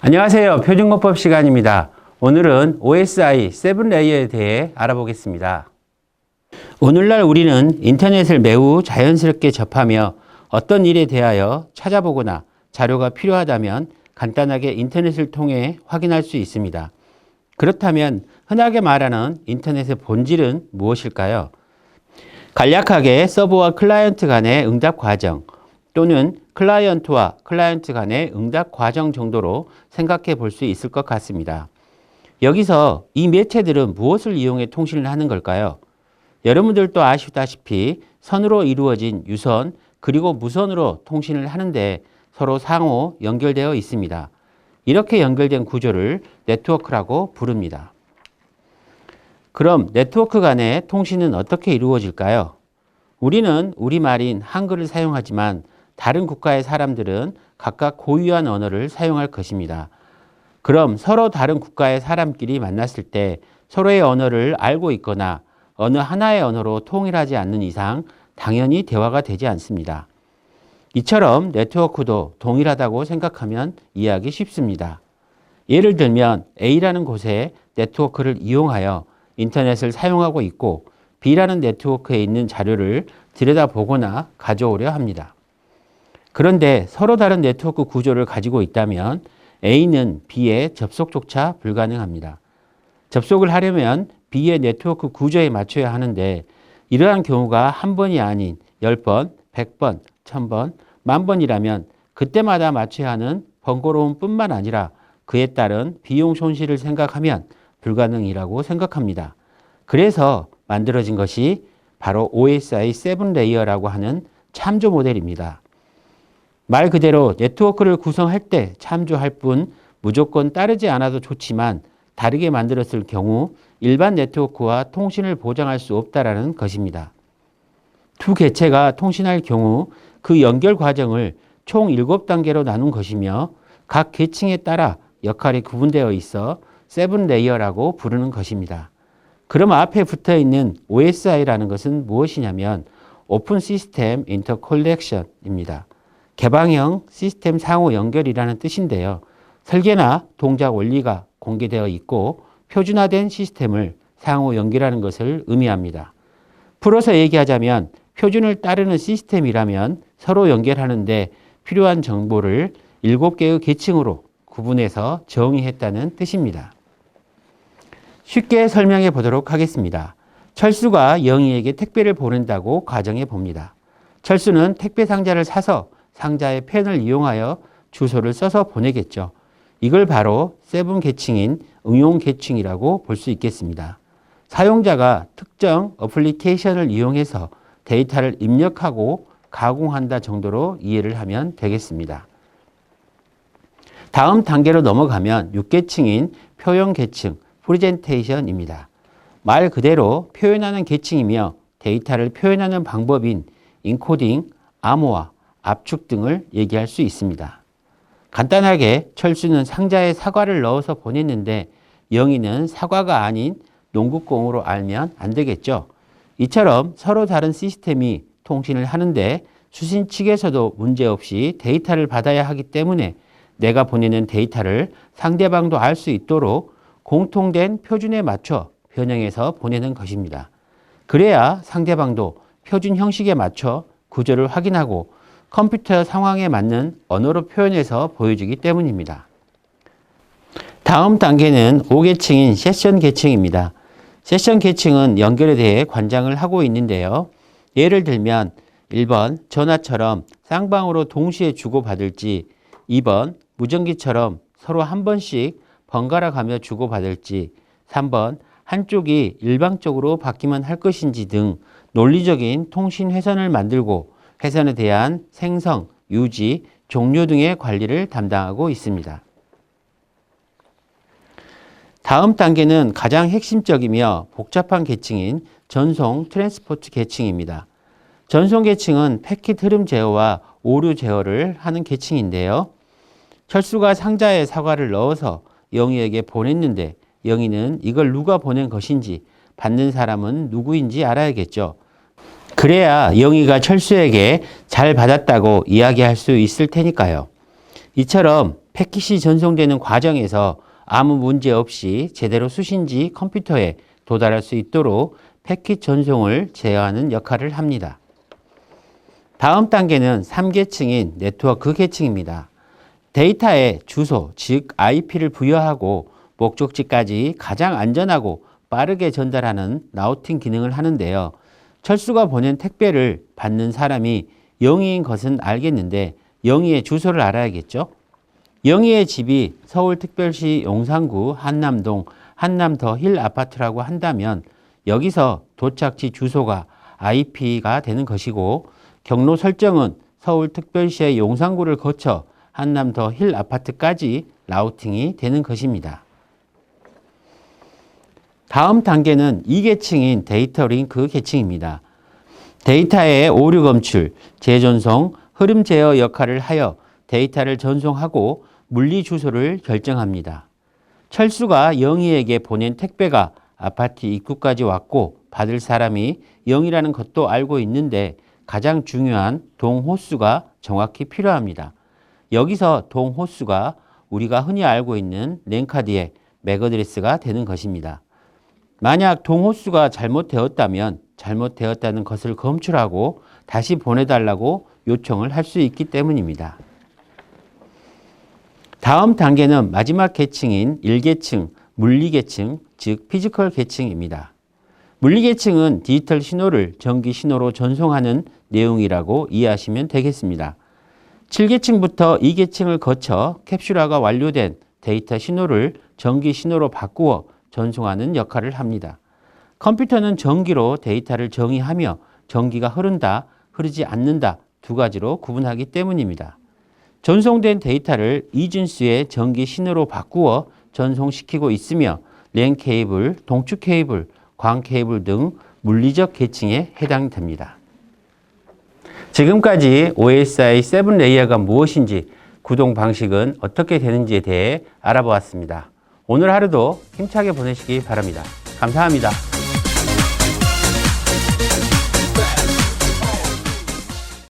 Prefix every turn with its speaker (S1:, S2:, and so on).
S1: 안녕하세요. 표준문법 시간입니다. 오늘은 OSI 7레이어에 대해 알아보겠습니다. 오늘날 우리는 인터넷을 매우 자연스럽게 접하며 어떤 일에 대하여 찾아보거나 자료가 필요하다면 간단하게 인터넷을 통해 확인할 수 있습니다. 그렇다면 흔하게 말하는 인터넷의 본질은 무엇일까요? 간략하게 서버와 클라이언트 간의 응답 과정 또는 클라이언트와 클라이언트 간의 응답 과정 정도로 생각해 볼 수 있을 것 같습니다. 여기서 이 매체들은 무엇을 이용해 통신을 하는 걸까요? 여러분들도 아시다시피 선으로 이루어진 유선 그리고 무선으로 통신을 하는데 서로 상호 연결되어 있습니다. 이렇게 연결된 구조를 네트워크라고 부릅니다. 그럼 네트워크 간의 통신은 어떻게 이루어질까요? 우리는 우리말인 한글을 사용하지만 다른 국가의 사람들은 각각 고유한 언어를 사용할 것입니다. 그럼 서로 다른 국가의 사람끼리 만났을 때 서로의 언어를 알고 있거나 어느 하나의 언어로 통일하지 않는 이상 당연히 대화가 되지 않습니다. 이처럼 네트워크도 동일하다고 생각하면 이해하기 쉽습니다. 예를 들면 A라는 곳에 네트워크를 이용하여 인터넷을 사용하고 있고 B라는 네트워크에 있는 자료를 들여다보거나 가져오려 합니다. 그런데 서로 다른 네트워크 구조를 가지고 있다면 A는 B의 접속조차 불가능합니다. 접속을 하려면 B의 네트워크 구조에 맞춰야 하는데 이러한 경우가 한 번이 아닌 10번, 100번, 1000번, 10,000번이라면 그때마다 맞춰야 하는 번거로움 뿐만 아니라 그에 따른 비용 손실을 생각하면 불가능이라고 생각합니다. 그래서 만들어진 것이 바로 OSI 7레이어라고 하는 참조 모델입니다. 말 그대로 네트워크를 구성할 때 참조할 뿐 무조건 따르지 않아도 좋지만 다르게 만들었을 경우 일반 네트워크와 통신을 보장할 수 없다라는 것입니다. 두 개체가 통신할 경우 그 연결 과정을 총 7단계로 나눈 것이며 각 계층에 따라 역할이 구분되어 있어 7레이어라고 부르는 것입니다. 그럼 앞에 붙어 있는 OSI라는 것은 무엇이냐면 오픈 시스템 인터컬렉션입니다. 개방형 시스템 상호 연결이라는 뜻인데요. 설계나 동작 원리가 공개되어 있고 표준화된 시스템을 상호 연결하는 것을 의미합니다. 풀어서 얘기하자면 표준을 따르는 시스템이라면 서로 연결하는데 필요한 정보를 7개의 계층으로 구분해서 정의했다는 뜻입니다. 쉽게 설명해 보도록 하겠습니다. 철수가 영희에게 택배를 보낸다고 가정해 봅니다. 철수는 택배 상자를 사서 상자의 펜을 이용하여 주소를 써서 보내겠죠. 이걸 바로 7 계층인 응용 계층이라고 볼 수 있겠습니다. 사용자가 특정 어플리케이션을 이용해서 데이터를 입력하고 가공한다 정도로 이해를 하면 되겠습니다. 다음 단계로 넘어가면 6계층인 표현 계층, 프레젠테이션입니다. 말 그대로 표현하는 계층이며 데이터를 표현하는 방법인 인코딩, 암호화, 압축 등을 얘기할 수 있습니다. 간단하게 철수는 상자에 사과를 넣어서 보냈는데 영희는 사과가 아닌 농구공으로 알면 안 되겠죠. 이처럼 서로 다른 시스템이 통신을 하는데 수신 측에서도 문제없이 데이터를 받아야 하기 때문에 내가 보내는 데이터를 상대방도 알 수 있도록 공통된 표준에 맞춰 변형해서 보내는 것입니다. 그래야 상대방도 표준 형식에 맞춰 구조를 확인하고 컴퓨터 상황에 맞는 언어로 표현해서 보여주기 때문입니다. 다음 단계는 5계층인 세션 계층입니다. 세션 계층은 연결에 대해 관장을 하고 있는데요. 예를 들면 1번 전화처럼 쌍방으로 동시에 주고받을지 2번 무전기처럼 서로 한 번씩 번갈아 가며 주고받을지 3번 한쪽이 일방적으로 받기만 할 것인지 등 논리적인 통신 회선을 만들고 회선에 대한 생성, 유지, 종료 등의 관리를 담당하고 있습니다. 다음 단계는 가장 핵심적이며 복잡한 계층인 전송 트랜스포트 계층입니다. 전송 계층은 패킷 흐름 제어와 오류 제어를 하는 계층인데요. 철수가 상자에 사과를 넣어서 영희에게 보냈는데 영희는 이걸 누가 보낸 것인지 받는 사람은 누구인지 알아야겠죠. 그래야 영희가 철수에게 잘 받았다고 이야기할 수 있을 테니까요. 이처럼 패킷이 전송되는 과정에서 아무 문제 없이 제대로 수신지 컴퓨터에 도달할 수 있도록 패킷 전송을 제어하는 역할을 합니다. 다음 단계는 3계층인 네트워크 계층입니다. 데이터에 주소, 즉 IP를 부여하고 목적지까지 가장 안전하고 빠르게 전달하는 라우팅 기능을 하는데요. 철수가 보낸 택배를 받는 사람이 영희인 것은 알겠는데 영희의 주소를 알아야겠죠? 영희의 집이 서울특별시 용산구 한남동 한남더 힐 아파트라고 한다면 여기서 도착지 주소가 IP가 되는 것이고 경로 설정은 서울특별시의 용산구를 거쳐 한남더 힐 아파트까지 라우팅이 되는 것입니다. 다음 단계는 2계층인 데이터 링크 계층입니다. 데이터의 오류 검출, 재전송, 흐름 제어 역할을 하여 데이터를 전송하고 물리 주소를 결정합니다. 철수가 영희에게 보낸 택배가 아파트 입구까지 왔고 받을 사람이 영희라는 것도 알고 있는데 가장 중요한 동호수가 정확히 필요합니다. 여기서 동호수가 우리가 흔히 알고 있는 랜카드의 맥어드레스가 되는 것입니다. 만약 동호수가 잘못되었다면 잘못되었다는 것을 검출하고 다시 보내달라고 요청을 할 수 있기 때문입니다. 다음 단계는 마지막 계층인 1계층 물리계층, 즉 피지컬 계층입니다. 물리계층은 디지털 신호를 전기 신호로 전송하는 내용이라고 이해하시면 되겠습니다. 7계층부터 2계층을 거쳐 캡슐화가 완료된 데이터 신호를 전기 신호로 바꾸어 전송하는 역할을 합니다. 컴퓨터는 전기로 데이터를 정의하며 전기가 흐른다, 흐르지 않는다 두 가지로 구분하기 때문입니다. 전송된 데이터를 이진수의 전기 신호로 바꾸어 전송시키고 있으며 랜 케이블, 동축 케이블, 광 케이블 등 물리적 계층에 해당됩니다. 지금까지 OSI 7레이어가 무엇인지, 구동 방식은 어떻게 되는지에 대해 알아보았습니다. 오늘 하루도 힘차게 보내시기 바랍니다. 감사합니다.